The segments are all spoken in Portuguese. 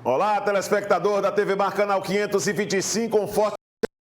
Olá, telespectador da TV Mar Canal 525, um forte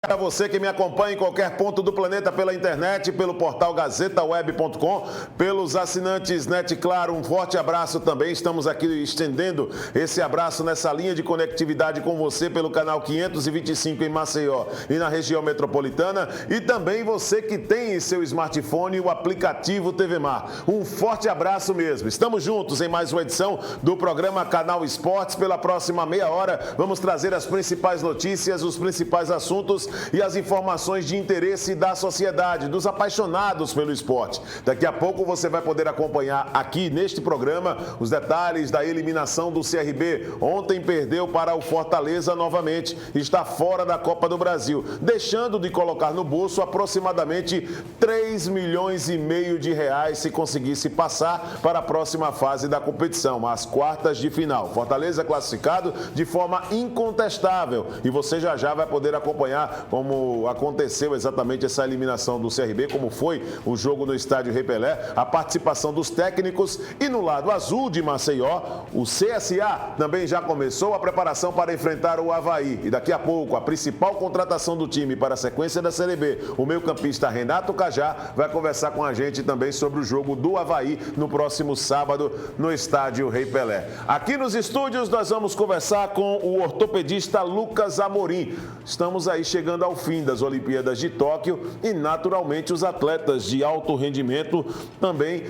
para você que me acompanha em qualquer ponto do planeta pela internet, pelo portal gazetaweb.com, pelos assinantes Net Claro, um forte abraço também. Estamos aqui estendendo esse abraço nessa linha de conectividade com você pelo canal 525 em Maceió e na região metropolitana, e também você que tem em seu smartphone o aplicativo TV Mar. Um forte abraço mesmo. Estamos juntos em mais uma edição do programa Canal Esportes. Pela próxima meia hora vamos trazer as principais notícias, os principais assuntos e as informações de interesse da sociedade, dos apaixonados pelo esporte. Daqui a pouco você vai poder acompanhar aqui neste programa os detalhes da eliminação do CRB. Ontem perdeu para o Fortaleza novamente, está fora da Copa do Brasil, deixando de colocar no bolso aproximadamente 3 milhões e meio de reais se conseguisse passar para a próxima fase da competição, as quartas de final. Fortaleza classificado de forma incontestável, e você já vai poder acompanhar como aconteceu exatamente essa eliminação do CRB, como foi o jogo no estádio Rei Pelé, a participação dos técnicos. E no lado azul de Maceió, o CSA também já começou a preparação para enfrentar o Avaí. E daqui a pouco, a principal contratação do time para a sequência da Série B, o meio-campista Renato Cajá, vai conversar com a gente também sobre o jogo do Avaí no próximo sábado no estádio Rei Pelé. Aqui nos estúdios nós vamos conversar com o ortopedista Lucas Amorim. Estamos aí chegando ao fim das Olimpíadas de Tóquio e, naturalmente, os atletas de alto rendimento também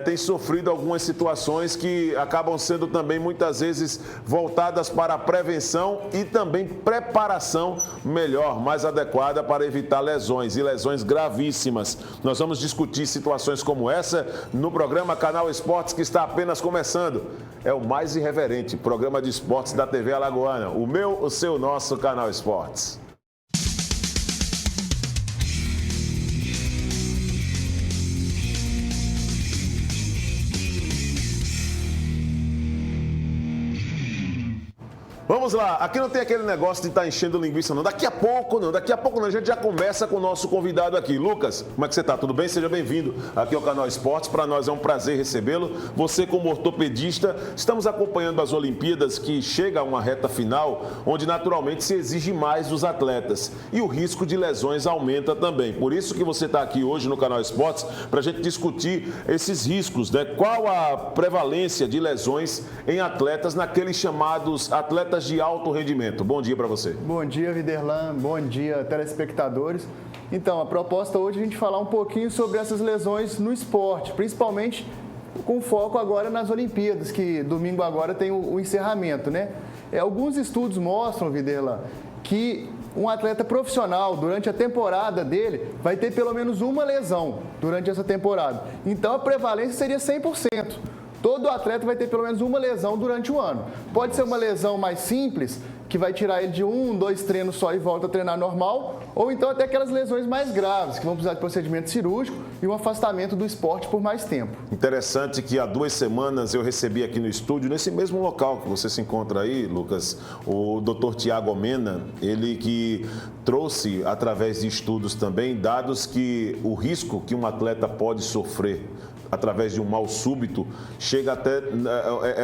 têm sofrido algumas situações que acabam sendo também muitas vezes voltadas para a prevenção e também preparação melhor, mais adequada para evitar lesões e lesões gravíssimas. Nós vamos discutir situações como essa no programa Canal Esportes, que está apenas começando. É o mais irreverente programa de esportes da TV Alagoana. O meu, o seu, nosso Canal Esportes. Vamos lá, aqui não tem aquele negócio de estar enchendo linguiça não, daqui a pouco não, a gente já começa com o nosso convidado aqui. Lucas, como é que você está? Tudo bem? Seja bem-vindo aqui ao Canal Esportes, para nós é um prazer recebê-lo. Você como ortopedista, estamos acompanhando as Olimpíadas que chega a uma reta final, onde naturalmente se exige mais dos atletas e o risco de lesões aumenta também. Por isso que você está aqui hoje no Canal Esportes, para a gente discutir esses riscos, né? Qual a prevalência de lesões em atletas, naqueles chamados atletas de alto rendimento. Bom dia para você. Bom dia, Viderlan. Bom dia, telespectadores. Então, a proposta hoje é a gente falar um pouquinho sobre essas lesões no esporte, principalmente com foco agora nas Olimpíadas, que domingo agora tem o encerramento, né? Alguns estudos mostram, Viderlan, que um atleta profissional, durante a temporada dele, vai ter pelo menos uma lesão durante essa temporada. Então, a prevalência seria 100%. Todo atleta vai ter pelo menos uma lesão durante o ano. Pode ser uma lesão mais simples, que vai tirar ele de 1, 2 treinos só e volta a treinar normal, ou então até aquelas lesões mais graves, que vão precisar de procedimento cirúrgico e um afastamento do esporte por mais tempo. Interessante que há 2 semanas eu recebi aqui no estúdio, nesse mesmo local que você se encontra aí, Lucas, o Dr. Tiago Mena, ele que trouxe, através de estudos também, dados que o risco que um atleta pode sofrer através de um mal súbito, chega até,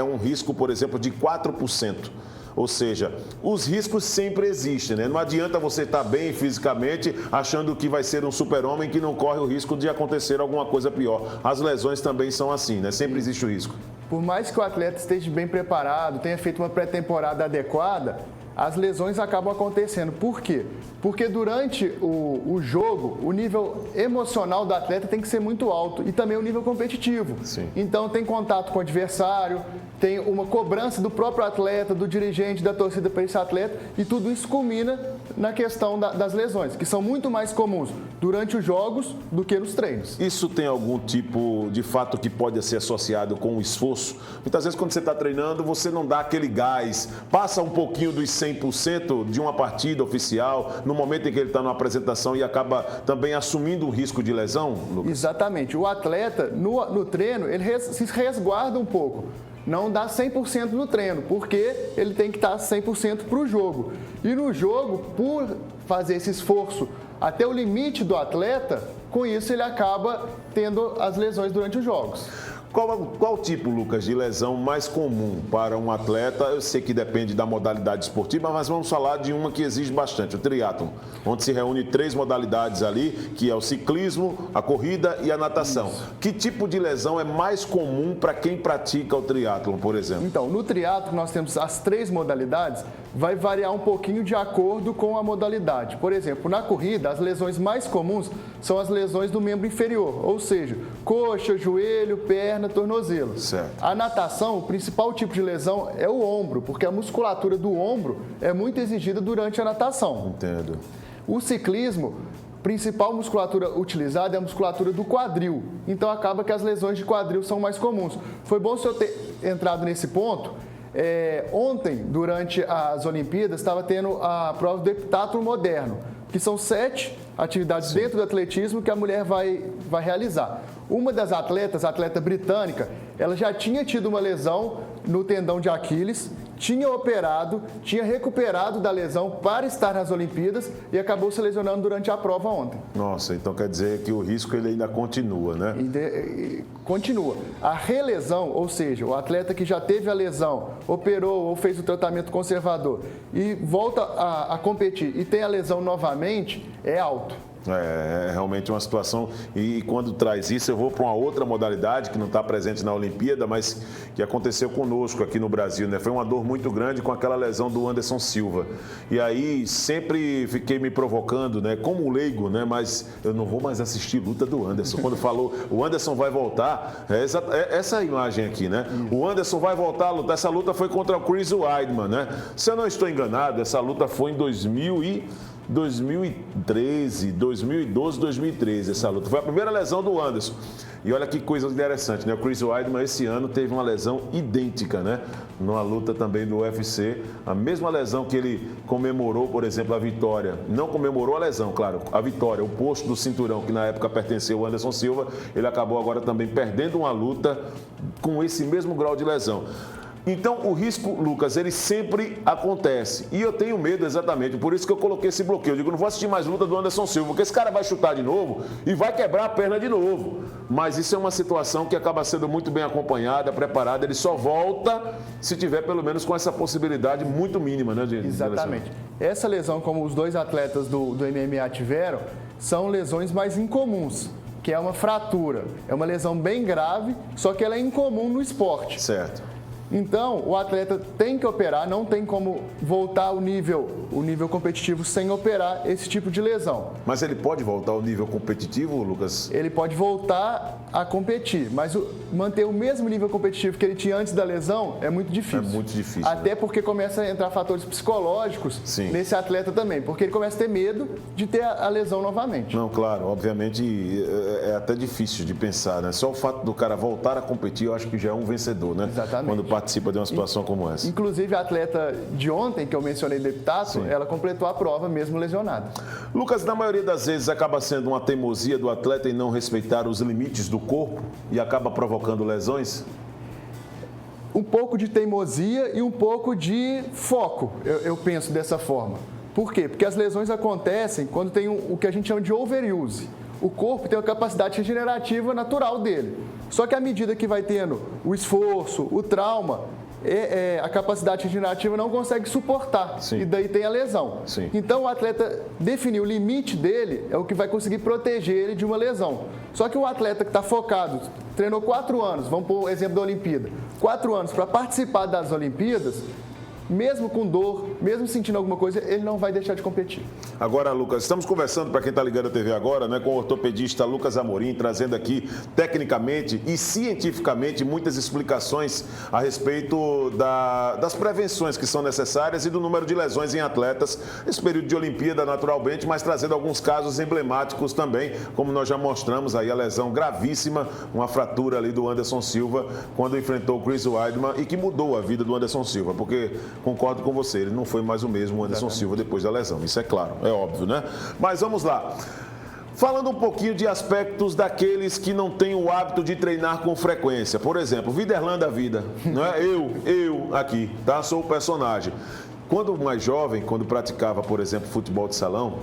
um risco, por exemplo, de 4%. Ou seja, os riscos sempre existem, né? Não adianta você estar bem fisicamente achando que vai ser um super-homem que não corre o risco de acontecer alguma coisa pior. As lesões também são assim, né? Sempre existe o risco. Por mais que o atleta esteja bem preparado, tenha feito uma pré-temporada adequada, as lesões acabam acontecendo. Por quê? Porque durante o jogo, o nível emocional do atleta tem que ser muito alto e também o nível competitivo. Sim. Então tem contato com o adversário, tem uma cobrança do próprio atleta, do dirigente, da torcida para esse atleta, e tudo isso culmina na questão das lesões, que são muito mais comuns durante os jogos do que nos treinos. Isso tem algum tipo de fato que pode ser associado com o esforço? Muitas vezes quando você está treinando, você não dá aquele gás, passa um pouquinho dos 100% de uma partida oficial, no momento em que ele está numa apresentação e acaba também assumindo um risco de lesão, Lucas? Exatamente. O atleta, no treino, ele se resguarda um pouco. Não dá 100% no treino, porque ele tem que estar 100% para o jogo. E no jogo, por fazer esse esforço até o limite do atleta, com isso ele acaba tendo as lesões durante os jogos. Qual tipo, Lucas, de lesão mais comum para um atleta? Eu sei que depende da modalidade esportiva, mas vamos falar de uma que exige bastante, o triatlon, onde se reúne 3 modalidades ali, que é o ciclismo, a corrida e a natação. Isso. Que tipo de lesão é mais comum para quem pratica o triatlon, por exemplo? Então, no triatlon nós temos as 3 modalidades, vai variar um pouquinho de acordo com a modalidade. Por exemplo, na corrida, as lesões mais comuns são as lesões do membro inferior, ou seja, coxa, joelho, perna, tornozelo. Certo. A natação, o principal tipo de lesão é o ombro, porque a musculatura do ombro é muito exigida durante a natação. Entendo. O ciclismo, principal musculatura utilizada é a musculatura do quadril. Então acaba que as lesões de quadril são mais comuns. Foi bom o senhor ter entrado nesse ponto. Ontem, durante as Olimpíadas, estava tendo a prova do heptátlon moderno, que são 7 atividades dentro do atletismo que a mulher vai realizar. Uma das atletas, a atleta britânica, ela já tinha tido uma lesão no tendão de Aquiles, tinha operado, tinha recuperado da lesão para estar nas Olimpíadas e acabou se lesionando durante a prova ontem. Nossa, então quer dizer que o risco ele ainda continua, né? Continua. A relesão, ou seja, o atleta que já teve a lesão, operou ou fez o tratamento conservador e volta a competir e tem a lesão novamente, é alto. É realmente uma situação, e quando traz isso eu vou para uma outra modalidade que não está presente na Olimpíada, mas que aconteceu conosco aqui no Brasil, né? Foi uma dor muito grande com aquela lesão do Anderson Silva, e aí sempre fiquei me provocando, né? Como leigo, né? Mas eu não vou mais assistir luta do Anderson. Quando falou, o Anderson vai voltar, essa imagem aqui, né? O Anderson vai voltar a lutar, essa luta foi contra o Chris Weidman, né? Se eu não estou enganado, essa luta foi em 2013, 2012, 2013, essa luta. Foi a primeira lesão do Anderson. E olha que coisa interessante, né? O Chris Weidman esse ano teve uma lesão idêntica, né? Numa luta também do UFC. A mesma lesão que ele comemorou, por exemplo, a vitória. Não comemorou a lesão, claro, a vitória, o posto do cinturão, que na época pertenceu ao Anderson Silva, ele acabou agora também perdendo uma luta com esse mesmo grau de lesão. Então, o risco, Lucas, ele sempre acontece. E eu tenho medo exatamente, por isso que eu coloquei esse bloqueio. Eu digo, não vou assistir mais luta do Anderson Silva, porque esse cara vai chutar de novo e vai quebrar a perna de novo. Mas isso é uma situação que acaba sendo muito bem acompanhada, preparada. Ele só volta se tiver pelo menos com essa possibilidade muito mínima, né, gente? Exatamente. Essa lesão, como os 2 atletas do MMA tiveram, são lesões mais incomuns, que é uma fratura. É uma lesão bem grave, só que ela é incomum no esporte. Certo. Então, o atleta tem que operar, não tem como voltar ao nível competitivo sem operar esse tipo de lesão. Mas ele pode voltar ao nível competitivo, Lucas? Ele pode voltar a competir, mas manter o mesmo nível competitivo que ele tinha antes da lesão é muito difícil. É muito difícil. Até né? porque começa a entrar fatores psicológicos nesse atleta também, porque ele começa a ter medo de ter a lesão novamente. Não, claro, obviamente é até difícil de pensar, né? Só o fato do cara voltar a competir, eu acho que já é um vencedor, né? Exatamente. Quando participa de uma situação como essa. Inclusive, a atleta de ontem, que eu mencionei do heptátlon, ela completou a prova mesmo lesionada. Lucas, na maioria das vezes acaba sendo uma teimosia do atleta em não respeitar os limites do corpo e acaba provocando lesões? Um pouco de teimosia e um pouco de foco, eu penso dessa forma. Por quê? Porque as lesões acontecem quando tem o que a gente chama de overuse. O corpo tem a capacidade regenerativa natural dele. Só que à medida que vai tendo o esforço, o trauma, a capacidade regenerativa não consegue suportar. Sim. E daí tem a lesão. Sim. Então o atleta definir o limite dele é o que vai conseguir proteger ele de uma lesão. Só que o atleta que está focado, treinou 4 anos, vamos pôr o exemplo da Olimpíada, 4 anos para participar das Olimpíadas, mesmo com dor, mesmo sentindo alguma coisa, ele não vai deixar de competir. Agora, Lucas, estamos conversando, para quem está ligando a TV agora, né, com o ortopedista Lucas Amorim, trazendo aqui tecnicamente e cientificamente muitas explicações a respeito das prevenções que são necessárias e do número de lesões em atletas nesse período de Olimpíada, naturalmente, mas trazendo alguns casos emblemáticos também, como nós já mostramos aí a lesão gravíssima, uma fratura ali do Anderson Silva, quando enfrentou o Chris Weidman e que mudou a vida do Anderson Silva, porque concordo com você, ele não foi mais o mesmo Anderson Silva depois da lesão, isso é claro, é óbvio, né? Mas vamos lá. Falando um pouquinho de aspectos daqueles que não têm o hábito de treinar com frequência. Por exemplo, Viderlan da vida, né? Eu aqui, tá? Sou o personagem. Quando mais jovem, quando praticava, por exemplo, futebol de salão,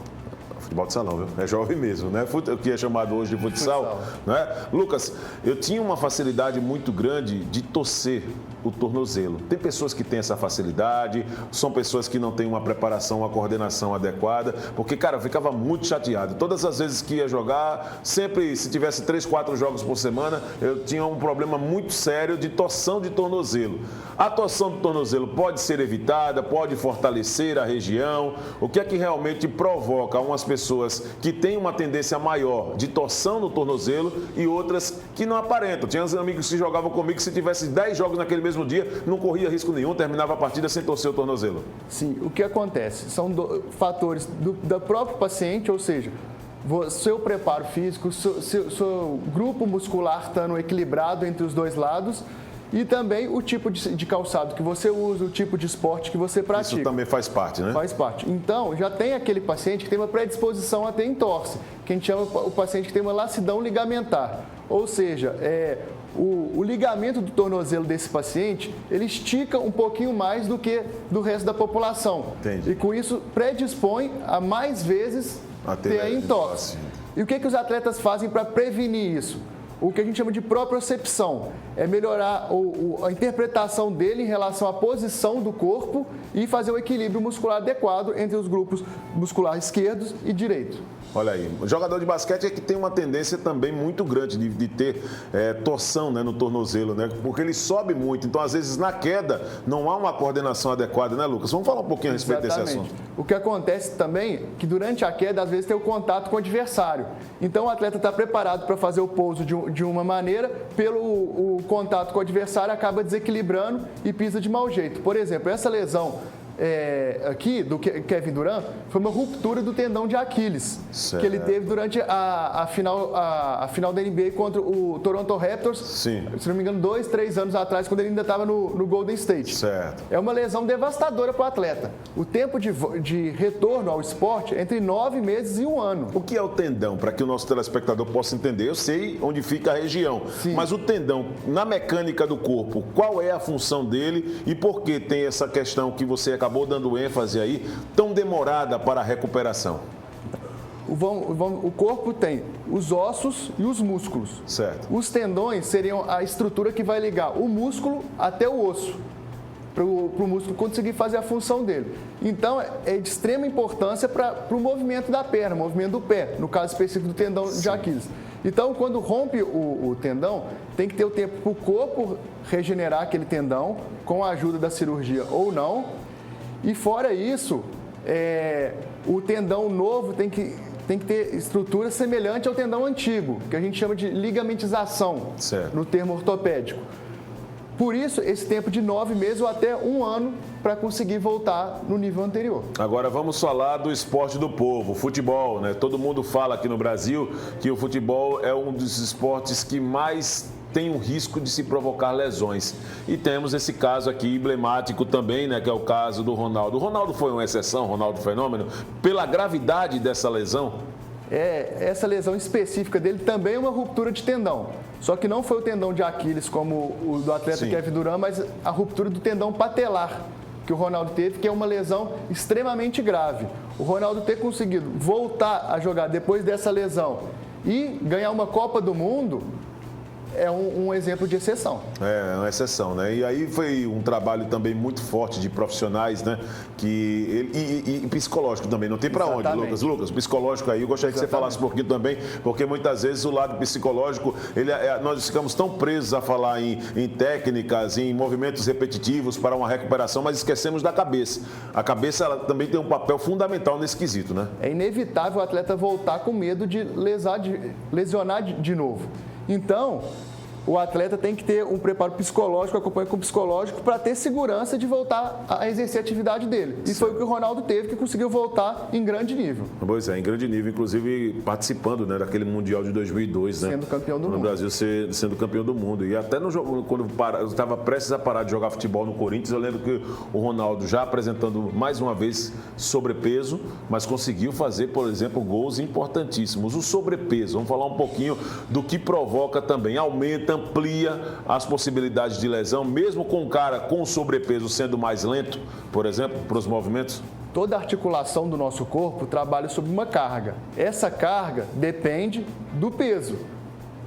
Futebol de salão, viu? É jovem mesmo, né? O que é chamado hoje de futsal, né? Lucas, eu tinha uma facilidade muito grande de torcer o tornozelo. Tem pessoas que têm essa facilidade, são pessoas que não têm uma preparação, uma coordenação adequada, porque, cara, eu ficava muito chateado. Todas as vezes que ia jogar, sempre, se tivesse 3, 4 jogos por semana, eu tinha um problema muito sério de torção de tornozelo. A torção do tornozelo pode ser evitada, pode fortalecer a região. O que é que realmente provoca umas pessoas que têm uma tendência maior de torção no tornozelo e outras que não aparentam? Tinha uns amigos que jogavam comigo que se tivesse 10 jogos naquele mesmo dia, não corria risco nenhum, terminava a partida sem torcer o tornozelo. Sim, o que acontece? São fatores do próprio paciente, ou seja, seu preparo físico, seu grupo muscular estando equilibrado entre os dois lados e também o tipo de calçado que você usa, o tipo de esporte que você pratica. Isso também faz parte, né? Faz parte. Então, já tem aquele paciente que tem uma predisposição a ter entorse, que a gente chama o paciente que tem uma lacidão ligamentar. Ou seja, o ligamento do tornozelo desse paciente, ele estica um pouquinho mais do que do resto da população. Entendi. E com isso predispõe a mais vezes ter a entorse. E o que os atletas fazem para prevenir isso? O que a gente chama de propriocepção, é melhorar a interpretação dele em relação à posição do corpo e fazer o equilíbrio muscular adequado entre os grupos musculares esquerdos e direitos. Olha aí, o jogador de basquete é que tem uma tendência também muito grande de ter torção, né, no tornozelo, né? Porque ele sobe muito, então às vezes na queda não há uma coordenação adequada, né, Lucas? Vamos falar um pouquinho a respeito desse assunto. O que acontece também é que durante a queda às vezes tem o contato com o adversário. Então o atleta está preparado para fazer o pouso de uma maneira, o contato com o adversário acaba desequilibrando e pisa de mau jeito. Por exemplo, essa lesão aqui do Kevin Durant foi uma ruptura do tendão de Aquiles, que ele teve durante a final da NBA contra o Toronto Raptors, sim, se não me engano, 2, 3 anos atrás, quando ele ainda estava no Golden State. Certo. É uma lesão devastadora para o atleta. O tempo de retorno ao esporte é entre 9 meses e 1 ano. O que é o tendão, para que o nosso telespectador possa entender? Eu sei onde fica a região, sim, mas o tendão, na mecânica do corpo, qual é a função dele e por que tem essa questão que você acabou dando ênfase aí, tão demorada para a recuperação? O corpo tem os ossos e os músculos. Certo. Os tendões seriam a estrutura que vai ligar o músculo até o osso, para o músculo conseguir fazer a função dele. Então, é de extrema importância para o movimento da perna, o movimento do pé, no caso específico do tendão de Aquiles. Então, quando rompe o tendão, tem que ter o tempo para o corpo regenerar aquele tendão, com a ajuda da cirurgia ou não. E fora isso, o tendão novo tem que ter estrutura semelhante ao tendão antigo, que a gente chama de ligamentização, certo, no termo ortopédico. Por isso, esse tempo de 9 meses ou até 1 ano para conseguir voltar no nível anterior. Agora vamos falar do esporte do povo, o futebol, né? Todo mundo fala aqui no Brasil que o futebol é um dos esportes que mais tem um risco de se provocar lesões. E temos esse caso aqui emblemático também, né, que é o caso do Ronaldo. O Ronaldo foi uma exceção, Ronaldo Fenômeno, pela gravidade dessa lesão? Essa lesão específica dele também é uma ruptura de tendão. Só que não foi o tendão de Aquiles como o do atleta Kevin Durant, mas a ruptura do tendão patelar que o Ronaldo teve, que é uma lesão extremamente grave. O Ronaldo ter conseguido voltar a jogar depois dessa lesão e ganhar uma Copa do Mundo é um exemplo de exceção. É uma exceção, né? E aí foi um trabalho também muito forte de profissionais, né? E psicológico também, não tem para onde, Lucas? Lucas, psicológico aí, eu gostaria que você falasse um pouquinho também, porque muitas vezes o lado psicológico, nós ficamos tão presos a falar em técnicas, em movimentos repetitivos para uma recuperação, mas esquecemos da cabeça. A cabeça ela também tem um papel fundamental nesse quesito, né? É inevitável o atleta voltar com medo de lesionar de novo. Então, o atleta tem que ter um preparo psicológico, acompanha com o psicológico, para ter segurança de voltar a exercer a atividade dele. Isso foi o que o Ronaldo teve, que conseguiu voltar em grande nível. Pois é, em grande nível, inclusive participando, né, daquele Mundial de 2002, né? Sendo campeão do mundo. No Brasil sendo campeão do mundo. E até no jogo, quando eu estava prestes a parar de jogar futebol no Corinthians, eu lembro que o Ronaldo, já apresentando mais uma vez sobrepeso, mas conseguiu fazer, por exemplo, gols importantíssimos. O sobrepeso, vamos falar um pouquinho do que provoca também, aumenta, amplia as possibilidades de lesão, mesmo com o cara com sobrepeso sendo mais lento, por exemplo, para os movimentos? toda a articulação do nosso corpo trabalha sob uma carga. Essa carga depende do peso.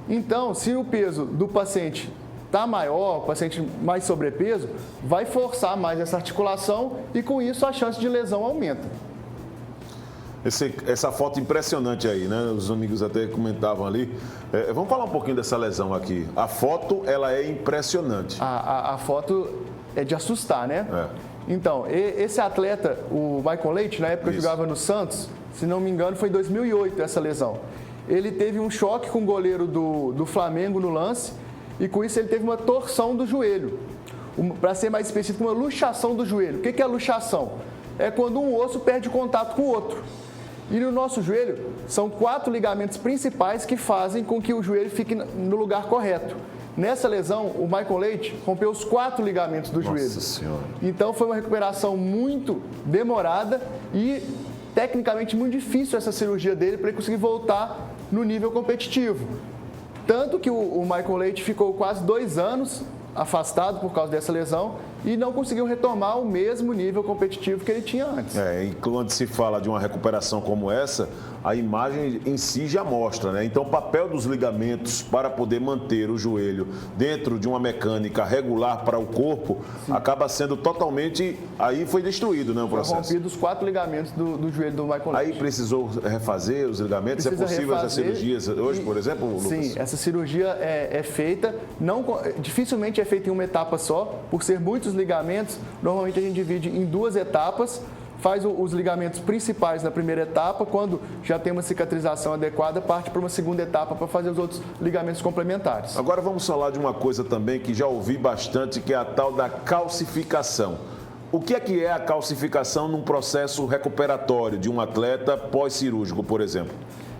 Então, se o peso do paciente está maior, o paciente mais sobrepeso, vai forçar mais essa articulação e com isso a chance de lesão aumenta. Essa foto impressionante aí, né? Os amigos até comentavam ali. Vamos falar um pouquinho dessa lesão aqui. A foto, ela é impressionante. A foto é de assustar, né? Então, esse atleta, o Michael Leite, na época jogava no Santos, se não me engano, foi em 2008 essa lesão. Ele teve um choque com o goleiro do Flamengo no lance e com isso ele teve uma torção do joelho. Para ser mais específico, uma luxação do joelho. O que é luxação? É quando um osso perde contato com o outro. E no nosso joelho, são 4 ligamentos principais que fazem com que o joelho fique no lugar correto. Nessa lesão, o Michael Leite rompeu os 4 ligamentos do joelho. Nossa Senhora. Então, foi uma recuperação muito demorada e, tecnicamente, muito difícil essa cirurgia dele para ele conseguir voltar no nível competitivo. Tanto que o Michael Leite ficou quase 2 anos afastado por causa dessa lesão e não conseguiu retomar o mesmo nível competitivo que ele tinha antes. E quando se fala de uma recuperação como essa, a imagem em si já mostra, né? Então, o papel dos ligamentos para poder manter o joelho dentro de uma mecânica regular para o corpo, acaba sendo totalmente... Aí foi destruído, né, o processo? Foi rompido os 4 ligamentos do joelho do Michael Leite. Aí precisou refazer os ligamentos? Precisa é possível refazer, essas cirurgias hoje, por exemplo, Lucas? Sim, essa cirurgia é feita, dificilmente é feita em uma etapa só, por ser muitos ligamentos, normalmente a gente divide em 2 etapas, faz os ligamentos principais na primeira etapa, quando já tem uma cicatrização adequada, parte para uma segunda etapa para fazer os outros ligamentos complementares. Agora vamos falar de uma coisa também que já ouvi bastante, que é a tal da calcificação. O que é a calcificação num processo recuperatório de um atleta pós-cirúrgico, por exemplo?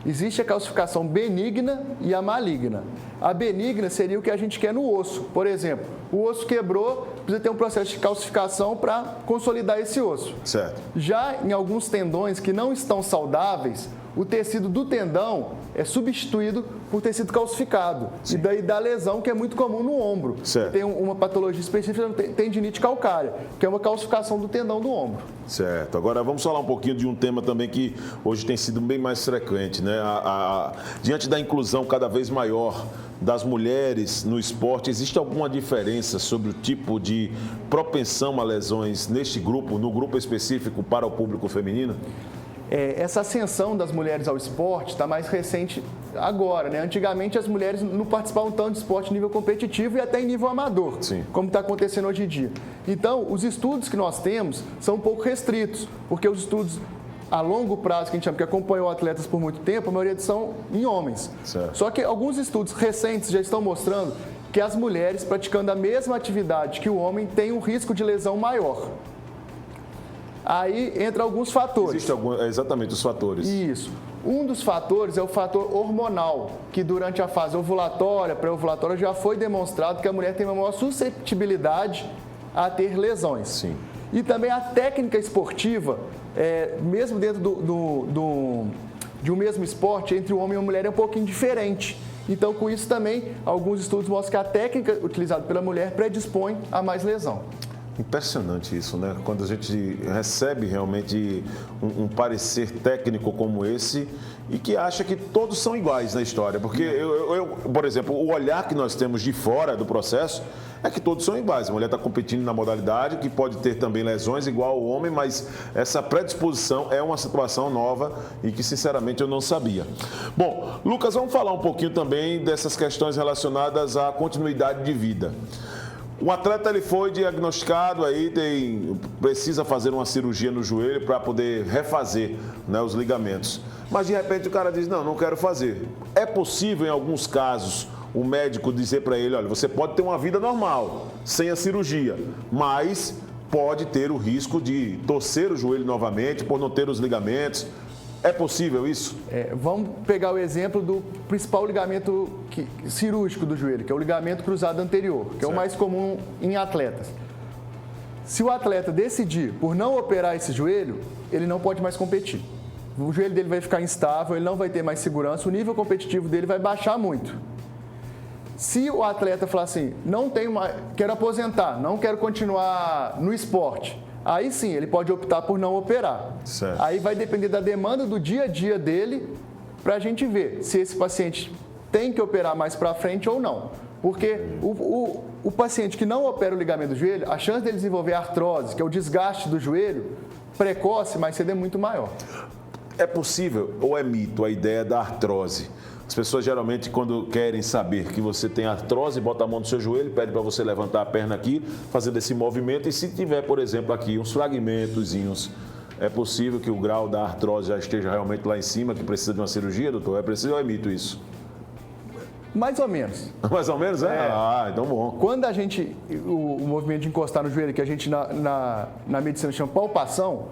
Existe a calcificação benigna e a maligna. A benigna seria o que a gente quer no osso. Por exemplo, o osso quebrou, precisa ter um processo de calcificação para consolidar esse osso. Certo. Já em alguns tendões que não estão saudáveis, o tecido do tendão é substituído por tecido calcificado. Sim. E daí dá lesão, que é muito comum no ombro. Certo. Tem uma patologia específica, tendinite calcária, que é uma calcificação do tendão do ombro. Certo. Agora vamos falar um pouquinho de um tema também que hoje tem sido bem mais frequente, né? Diante da inclusão cada vez maior das mulheres no esporte, existe alguma diferença sobre o tipo de propensão a lesões neste grupo, no grupo específico para o público feminino? Essa ascensão das mulheres ao esporte está mais recente agora, né? Antigamente as mulheres não participavam tanto de esporte em nível competitivo e até em nível amador, Sim. como está acontecendo hoje em dia. Então, os estudos que nós temos são um pouco restritos, porque os estudos a longo prazo, que a gente chama, que acompanham atletas por muito tempo, a maioria são em homens. Certo. Só que alguns estudos recentes já estão mostrando que as mulheres praticando a mesma atividade que o homem têm um risco de lesão maior. Aí entra alguns fatores. Existem exatamente os fatores. Isso. Um dos fatores é o fator hormonal, que durante a fase ovulatória, pré-ovulatória, já foi demonstrado que a mulher tem uma maior suscetibilidade a ter lesões. Sim. E também a técnica esportiva, mesmo dentro de um mesmo esporte, entre o homem e a mulher é um pouquinho diferente. Então, com isso também, alguns estudos mostram que a técnica utilizada pela mulher predispõe a mais lesão. Impressionante isso, né? Quando a gente recebe realmente um parecer técnico como esse e que acha que todos são iguais na história. Porque, por exemplo, o olhar que nós temos de fora do processo é que todos são iguais. A mulher está competindo na modalidade, que pode ter também lesões igual ao homem, mas essa predisposição é uma situação nova e que, sinceramente, eu não sabia. Bom, Lucas, vamos falar um pouquinho também dessas questões relacionadas à continuidade de vida. O atleta ele foi diagnosticado, aí precisa fazer uma cirurgia no joelho para poder refazer, né, os ligamentos. Mas de repente o cara diz, não quero fazer. É possível em alguns casos o médico dizer para ele, olha, você pode ter uma vida normal, sem a cirurgia, mas pode ter o risco de torcer o joelho novamente por não ter os ligamentos. É possível isso? Vamos pegar o exemplo do principal ligamento cirúrgico do joelho, que é o ligamento cruzado anterior, que é o mais comum em atletas. Se o atleta decidir por não operar esse joelho, ele não pode mais competir. O joelho dele vai ficar instável, ele não vai ter mais segurança, o nível competitivo dele vai baixar muito. Se o atleta falar assim, quero aposentar, não quero continuar no esporte, aí sim, ele pode optar por não operar. Certo. Aí vai depender da demanda do dia a dia dele para a gente ver se esse paciente tem que operar mais para frente ou não. Porque o paciente que não opera o ligamento do joelho, a chance dele desenvolver artrose, que é o desgaste do joelho, precoce, mais cedo é muito maior. É possível ou é mito a ideia da artrose? As pessoas geralmente, quando querem saber que você tem artrose, bota a mão no seu joelho, pede para você levantar a perna aqui, fazendo esse movimento, e se tiver, por exemplo, aqui uns fragmentozinhos, é possível que o grau da artrose já esteja realmente lá em cima, que precisa de uma cirurgia, doutor? É preciso ou é mito isso? Mais ou menos. Mais ou menos, é? Ah, então bom. Quando a gente, o movimento de encostar no joelho, que a gente na medicina chama palpação,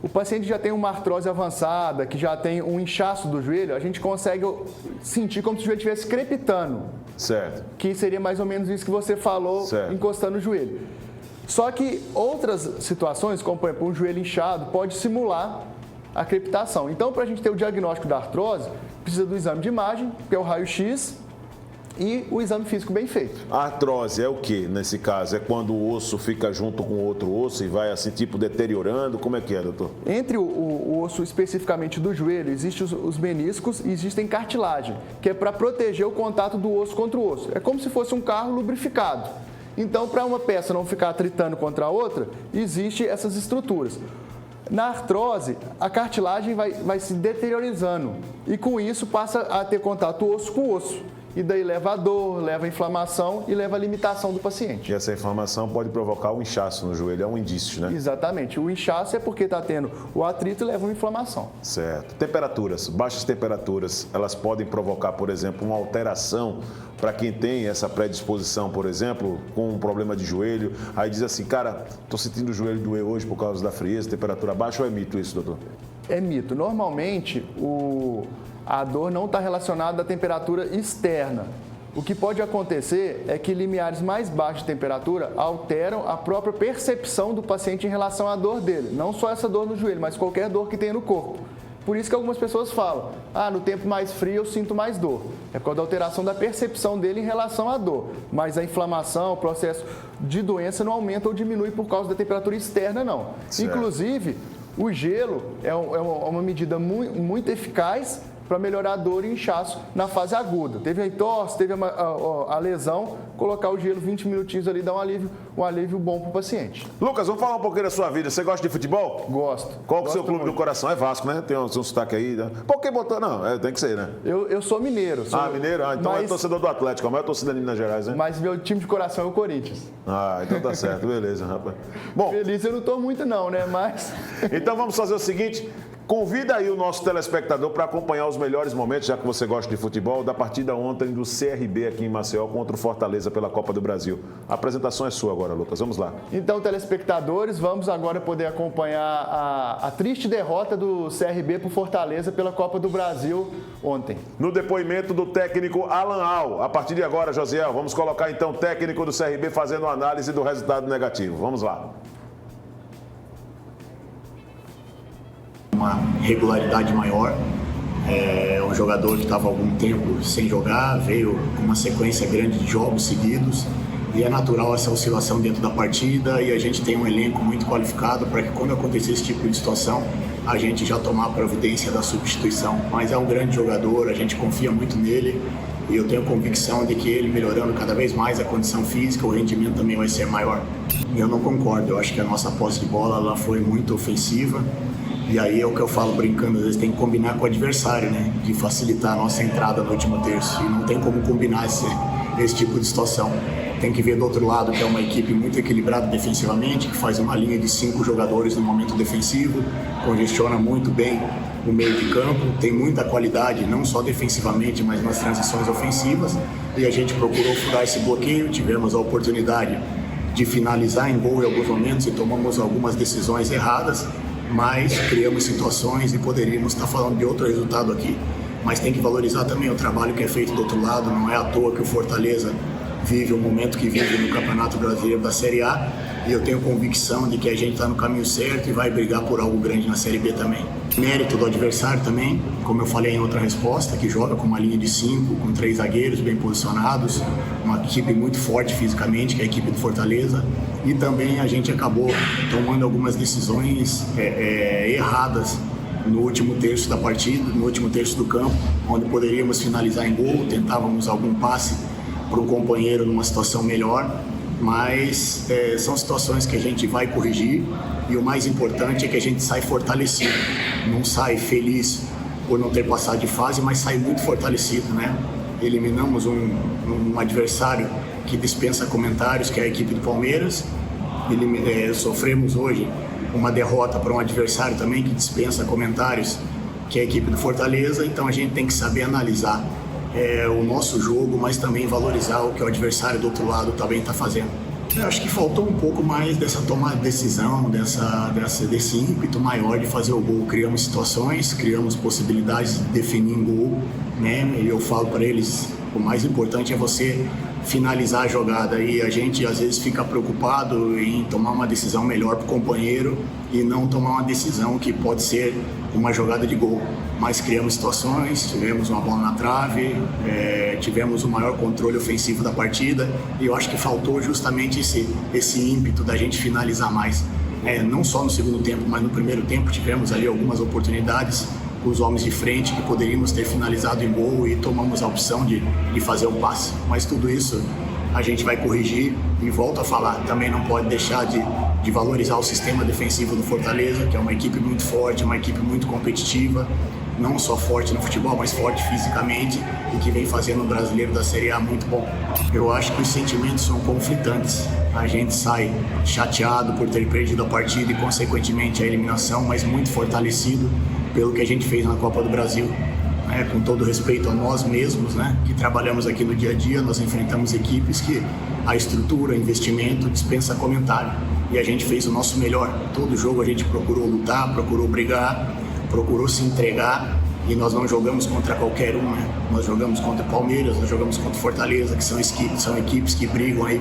o paciente já tem uma artrose avançada, que já tem um inchaço do joelho, a gente consegue sentir como se o joelho estivesse crepitando. Certo. Que seria mais ou menos isso que você falou, certo, encostando no joelho. Só que outras situações, como por exemplo um joelho inchado, pode simular a crepitação. Então, para a gente ter o diagnóstico da artrose, precisa do exame de imagem, que é o raio-x, e o exame físico bem feito. A artrose é o que nesse caso? É quando o osso fica junto com o outro osso e vai assim, tipo, deteriorando? Como é que é, doutor? Entre o osso especificamente do joelho, existem os meniscos e existem cartilagem, que é para proteger o contato do osso contra o osso. É como se fosse um carro lubrificado. Então, para uma peça não ficar atritando contra a outra, existem essas estruturas. Na artrose, a cartilagem vai se deteriorizando e com isso passa a ter contato osso com osso. E daí leva a dor, leva a inflamação e leva a limitação do paciente. E essa inflamação pode provocar um inchaço no joelho, é um indício, né? Exatamente. O inchaço é porque está tendo o atrito e leva uma inflamação. Certo. Temperaturas, baixas temperaturas, elas podem provocar, por exemplo, uma alteração para quem tem essa predisposição, por exemplo, com um problema de joelho. Aí diz assim, cara, estou sentindo o joelho doer hoje por causa da frieza, temperatura baixa, ou é mito isso, doutor? É mito. Normalmente, a dor não está relacionada à temperatura externa. O que pode acontecer é que limiares mais baixos de temperatura alteram a própria percepção do paciente em relação à dor dele. Não só essa dor no joelho, mas qualquer dor que tenha no corpo. Por isso que algumas pessoas falam, no tempo mais frio eu sinto mais dor. É por causa da alteração da percepção dele em relação à dor. Mas a inflamação, o processo de doença não aumenta ou diminui por causa da temperatura externa, não. Certo. Inclusive, o gelo é uma medida muito eficaz para melhorar a dor e inchaço na fase aguda. Teve a entorse, teve a lesão, colocar o gelo 20 minutinhos ali dá um alívio bom para o paciente. Lucas, vamos falar um pouquinho da sua vida. Você gosta de futebol? Gosto. Qual que é o seu clube do coração? É Vasco, né? Tem um sotaque aí. Né? Por que botou? Não, tem que ser, né? Eu sou mineiro. Mineiro? Então é torcedor do Atlético, a maior torcida de Minas Gerais, né? Mas meu time de coração é o Corinthians. Então tá certo, beleza, rapaz. Bom, feliz eu não tô muito não, né? Mas... Então vamos fazer o seguinte... Convida aí o nosso telespectador para acompanhar os melhores momentos, já que você gosta de futebol, da partida ontem do CRB aqui em Maceió contra o Fortaleza pela Copa do Brasil. A apresentação é sua agora, Lucas. Vamos lá. Então, telespectadores, vamos agora poder acompanhar a triste derrota do CRB para o Fortaleza pela Copa do Brasil ontem. No depoimento do técnico Alan Al. A partir de agora, Josiel, vamos colocar então o técnico do CRB fazendo uma análise do resultado negativo. Vamos lá. Uma regularidade maior, é um jogador que estava há algum tempo sem jogar, veio com uma sequência grande de jogos seguidos e é natural essa oscilação dentro da partida e a gente tem um elenco muito qualificado para que quando acontecer esse tipo de situação a gente já tomar a providência da substituição, mas é um grande jogador, a gente confia muito nele e eu tenho convicção de que ele melhorando cada vez mais a condição física, o rendimento também vai ser maior. Eu não concordo, eu acho que a nossa posse de bola ela foi muito ofensiva. E aí é o que eu falo brincando, às vezes tem que combinar com o adversário, né? De facilitar a nossa entrada no último terço. E não tem como combinar esse tipo de situação. Tem que ver do outro lado que é uma equipe muito equilibrada defensivamente, que faz uma linha de 5 jogadores no momento defensivo, congestiona muito bem o meio de campo, tem muita qualidade, não só defensivamente, mas nas transições ofensivas. E a gente procurou furar esse bloqueio, tivemos a oportunidade de finalizar em gol em alguns momentos e tomamos algumas decisões erradas, mas criamos situações e poderíamos estar falando de outro resultado aqui. Mas tem que valorizar também o trabalho que é feito do outro lado, não é à toa que o Fortaleza vive o momento que vive no Campeonato Brasileiro da Série A, e eu tenho convicção de que a gente está no caminho certo e vai brigar por algo grande na Série B também. Mérito do adversário também, como eu falei em outra resposta, que joga com uma linha de 5, com 3 zagueiros bem posicionados, uma equipe muito forte fisicamente, que é a equipe do Fortaleza, e também a gente acabou tomando algumas decisões erradas no último terço da partida, no último terço do campo, onde poderíamos finalizar em gol, tentávamos algum passe para um companheiro numa situação melhor, mas são situações que a gente vai corrigir, e o mais importante é que a gente sai fortalecido, não sai feliz por não ter passado de fase, mas sai muito fortalecido, né? Eliminamos um adversário que dispensa comentários, que é a equipe do Palmeiras. Sofremos hoje uma derrota para um adversário também que dispensa comentários, que é a equipe do Fortaleza. Então a gente tem que saber analisar o nosso jogo, mas também valorizar o que o adversário do outro lado também está fazendo. Eu acho que faltou um pouco mais dessa tomada de decisão, desse ímpeto maior de fazer o gol. Criamos situações, criamos possibilidades de definir em gol, né? E eu falo para eles, o mais importante é você finalizar a jogada, e a gente às vezes fica preocupado em tomar uma decisão melhor para o companheiro e não tomar uma decisão que pode ser uma jogada de gol. Mas criamos situações, tivemos uma bola na trave, tivemos o maior controle ofensivo da partida, e eu acho que faltou justamente esse ímpeto da gente finalizar mais. Não só no segundo tempo, mas no primeiro tempo tivemos ali algumas oportunidades com os homens de frente que poderíamos ter finalizado em gol, e tomamos a opção de fazer o passe. Mas tudo isso a gente vai corrigir, e volto a falar, também não pode deixar de valorizar o sistema defensivo do Fortaleza, que é uma equipe muito forte, uma equipe muito competitiva, não só forte no futebol, mas forte fisicamente, e que vem fazendo o Brasileiro da Série A muito bom. Eu acho que os sentimentos são conflitantes. A gente sai chateado por ter perdido a partida e, consequentemente, a eliminação, mas muito fortalecido pelo que a gente fez na Copa do Brasil. Com todo respeito a nós mesmos, né, que trabalhamos aqui no dia a dia, nós enfrentamos equipes que a estrutura, o investimento dispensa comentário. E a gente fez o nosso melhor. Todo jogo a gente procurou lutar, procurou brigar, procurou se entregar, e nós não jogamos contra qualquer um, né? Nós jogamos contra o Palmeiras, nós jogamos contra o Fortaleza, que são equipes que brigam aí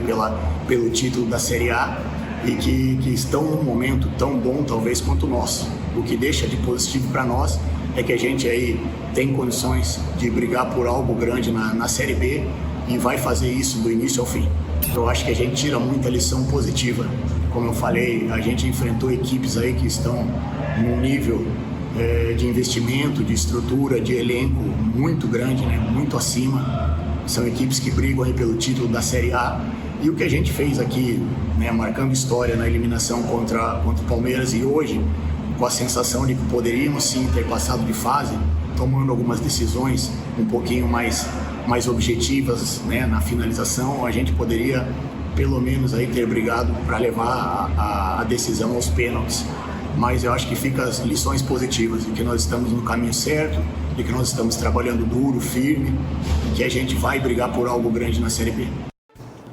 pelo título da Série A, e que estão num momento tão bom talvez quanto o nosso. O que deixa de positivo para nós é que a gente aí tem condições de brigar por algo grande na Série B, e vai fazer isso do início ao fim. Eu acho que a gente tira muita lição positiva. Como eu falei, a gente enfrentou equipes aí que estão num nível de investimento, de estrutura, de elenco muito grande, né? Muito acima. São equipes que brigam aí pelo título da Série A. E o que a gente fez aqui, né, marcando história na eliminação contra o Palmeiras, e hoje, com a sensação de que poderíamos sim ter passado de fase, tomando algumas decisões um pouquinho mais objetivas, né, na finalização, a gente poderia pelo menos aí ter brigado para levar a decisão aos pênaltis. Mas eu acho que fica as lições positivas, de que nós estamos no caminho certo, de que nós estamos trabalhando duro, firme, e que a gente vai brigar por algo grande na Série B.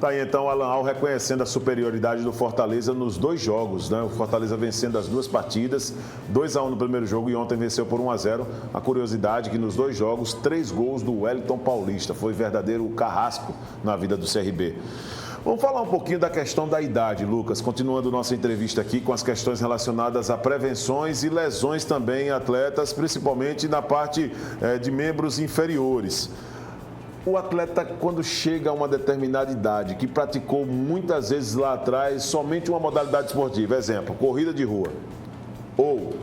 Tá aí então Alan Al reconhecendo a superioridade do Fortaleza nos 2 jogos, né? O Fortaleza vencendo as 2 partidas, 2-1 no primeiro jogo, e ontem venceu por 1-0. A curiosidade é que nos 2 jogos, 3 gols do Wellington Paulista. Foi verdadeiro carrasco na vida do CRB. Vamos falar um pouquinho da questão da idade, Lucas, continuando nossa entrevista aqui com as questões relacionadas a prevenções e lesões também em atletas, principalmente na parte de membros inferiores. O atleta, quando chega a uma determinada idade, que praticou muitas vezes lá atrás somente uma modalidade esportiva, exemplo, corrida de rua, ou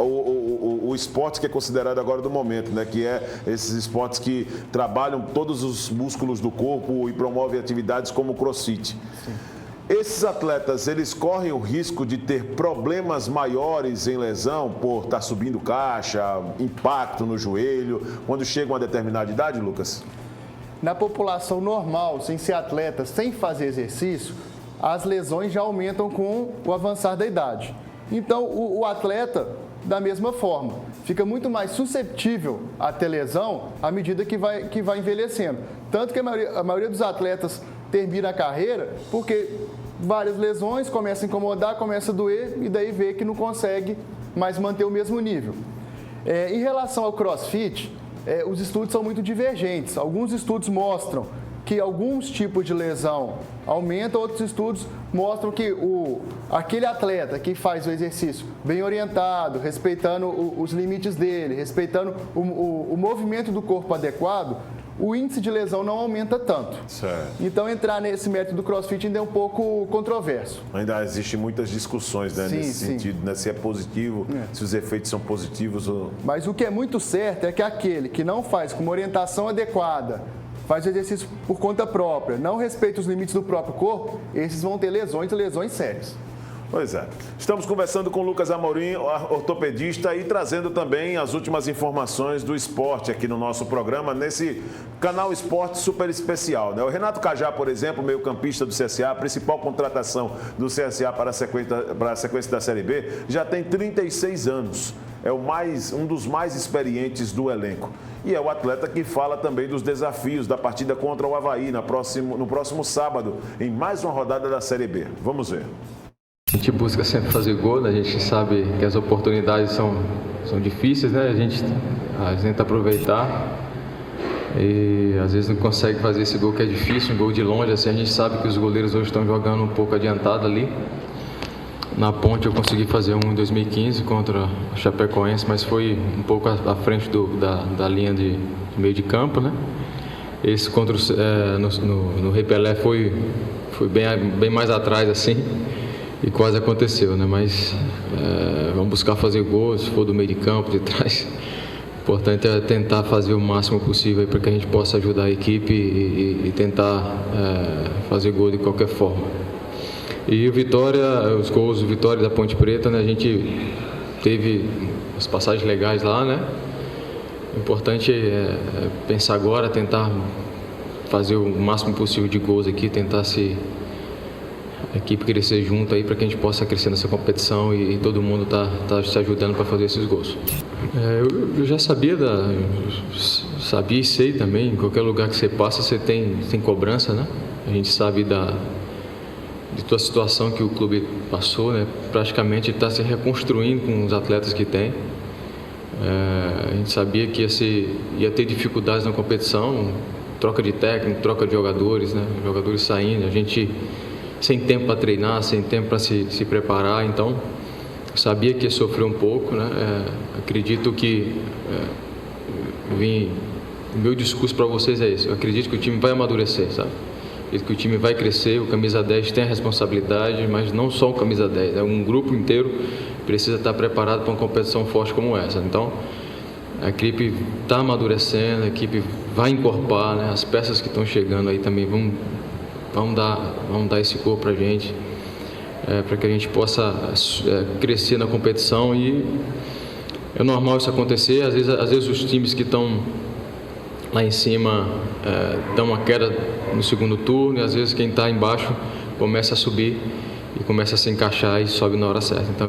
o esporte que é considerado agora do momento, né, que é esses esportes que trabalham todos os músculos do corpo e promovem atividades como o crossfit. Sim. Esses atletas, eles correm o risco de ter problemas maiores em lesão por estar subindo caixa, impacto no joelho, quando chegam a determinada idade, Lucas? Na população normal, sem ser atleta, sem fazer exercício, as lesões já aumentam com o avançar da idade. Então, o atleta, da mesma forma, fica muito mais susceptível a ter lesão à medida que vai envelhecendo. Tanto que a maioria dos atletas termina a carreira porque várias lesões, começa a incomodar, começa a doer, e daí vê que não consegue mais manter o mesmo nível. Em relação ao CrossFit, os estudos são muito divergentes. Alguns estudos mostram que alguns tipos de lesão aumentam, outros estudos mostram que aquele atleta que faz o exercício bem orientado, respeitando os limites dele, respeitando o movimento do corpo adequado, o índice de lesão não aumenta tanto. Certo. Então, entrar nesse método do CrossFit ainda é um pouco controverso. Ainda existem muitas discussões, né, nesse sentido, né, se é positivo, se os efeitos são positivos ou... Mas o que é muito certo é que aquele que não faz com uma orientação adequada, faz o exercício por conta própria, não respeita os limites do próprio corpo, esses vão ter lesões e lesões sérias. Pois é. Estamos conversando com o Lucas Amorim, ortopedista, e trazendo também as últimas informações do esporte aqui no nosso programa, nesse canal Esporte Super Especial, né? O Renato Cajá, por exemplo, meio-campista do CSA, a principal contratação do CSA para a sequência da Série B, já tem 36 anos. É um dos mais experientes do elenco. E é o atleta que fala também dos desafios da partida contra o Avaí no próximo sábado, em mais uma rodada da Série B. Vamos ver. A gente busca sempre fazer gol, né? A gente sabe que as oportunidades são difíceis, né? A gente tenta aproveitar e às vezes não consegue fazer esse gol que é difícil, um gol de longe. Assim, a gente sabe que os goleiros hoje estão jogando um pouco adiantado ali. Na Ponte eu consegui fazer um em 2015 contra o Chapecoense, mas foi um pouco à frente da linha de meio de campo, né? Esse contra no Rei Pelé foi bem mais atrás assim. E quase aconteceu, né? Mas vamos buscar fazer gols, se for do meio de campo, de trás. O importante é tentar fazer o máximo possível para que a gente possa ajudar a equipe e tentar fazer gol de qualquer forma. E o Vitória, os gols do Vitória da Ponte Preta, né? A gente teve as passagens legais lá, né? O importante é pensar agora, tentar fazer o máximo possível de gols aqui, tentar a equipe crescer junto aí para que a gente possa crescer nessa competição e todo mundo tá se ajudando para fazer esses gols. Eu já sabia e sei também, em qualquer lugar que você passa você tem cobrança, né? A gente sabe de toda a situação que o clube passou, né? Praticamente está se reconstruindo com os atletas que tem. A gente sabia que ia ter dificuldades na competição, troca de técnico, troca de jogadores, né? Jogadores saindo, a gente sem tempo para treinar, sem tempo para se preparar, então sabia que ia sofrer um pouco, né? Acredito que o meu discurso para vocês é esse: eu acredito que o time vai amadurecer, sabe? Acredito que o time vai crescer, o camisa 10 tem a responsabilidade, mas não só o camisa 10, um grupo inteiro precisa estar preparado para uma competição forte como essa. Então a equipe está amadurecendo, a equipe vai encorpar, né? As peças que estão chegando aí também vão dar esse corpo para a gente, para que a gente possa crescer na competição. E é normal isso acontecer, às vezes os times que estão lá em cima dão uma queda no segundo turno, e às vezes quem está embaixo começa a subir e começa a se encaixar e sobe na hora certa. Então...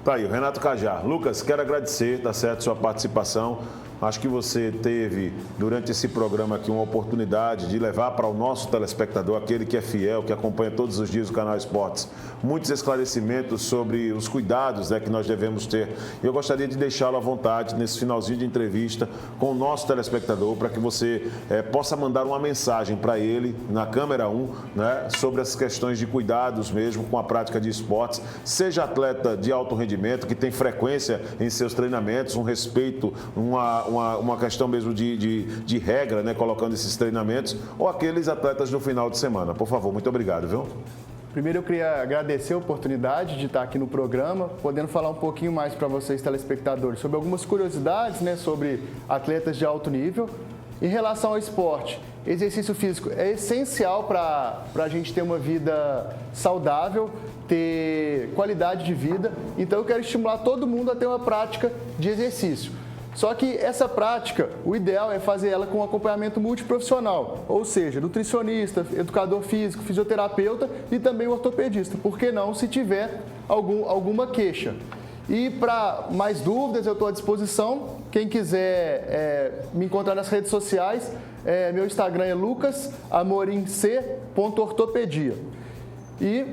Tá aí, o Renato Cajá. Lucas, quero agradecer, tá certo, sua participação. Acho que você teve, durante esse programa aqui, uma oportunidade de levar para o nosso telespectador, aquele que é fiel, que acompanha todos os dias o canal Esportes, muitos esclarecimentos sobre os cuidados, né, que nós devemos ter. Eu gostaria de deixá-lo à vontade, nesse finalzinho de entrevista, com o nosso telespectador, para que você possa mandar uma mensagem para ele, na câmera 1, né, sobre as questões de cuidados mesmo com a prática de esportes. Seja atleta de alto rendimento, que tem frequência em seus treinamentos, um respeito, uma questão mesmo de regra, né, colocando esses treinamentos, ou aqueles atletas no final de semana. Por favor, muito obrigado, viu? Primeiro eu queria agradecer a oportunidade de estar aqui no programa, podendo falar um pouquinho mais para vocês, telespectadores, sobre algumas curiosidades, né, sobre atletas de alto nível. Em relação ao esporte, exercício físico é essencial para a gente ter uma vida saudável, ter qualidade de vida. Então eu quero estimular todo mundo a ter uma prática de exercício. Só que essa prática, o ideal é fazer ela com acompanhamento multiprofissional, ou seja, nutricionista, educador físico, fisioterapeuta e também ortopedista, por que não se tiver alguma queixa. E para mais dúvidas, eu estou à disposição. Quem quiser me encontrar nas redes sociais, meu Instagram é lucasamorimc.ortopedia. E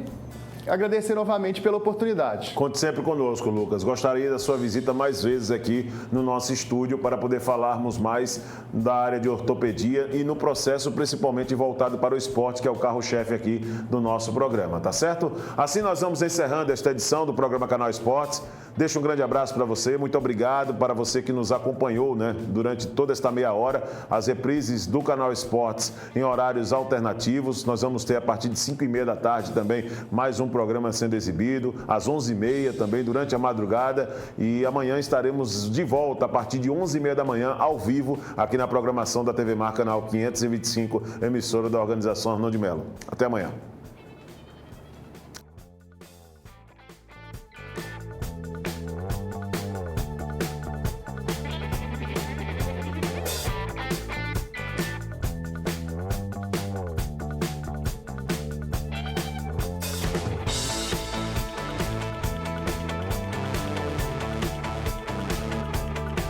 agradecer novamente pela oportunidade. Conte sempre conosco, Lucas. Gostaria da sua visita mais vezes aqui no nosso estúdio para poder falarmos mais da área de ortopedia e no processo principalmente voltado para o esporte, que é o carro-chefe aqui do nosso programa, tá certo? Assim nós vamos encerrando esta edição do programa Canal Esportes. Deixo um grande abraço para você, muito obrigado para você que nos acompanhou, né, durante toda esta meia hora, as reprises do Canal Esportes em horários alternativos. Nós vamos ter a partir de 5h30 da tarde também mais um programa sendo exibido, às 11h30 também durante a madrugada, e amanhã estaremos de volta a partir de 11h30 da manhã ao vivo aqui na programação da TV Mar Canal 525, emissora da organização Arnão de Melo. Até amanhã.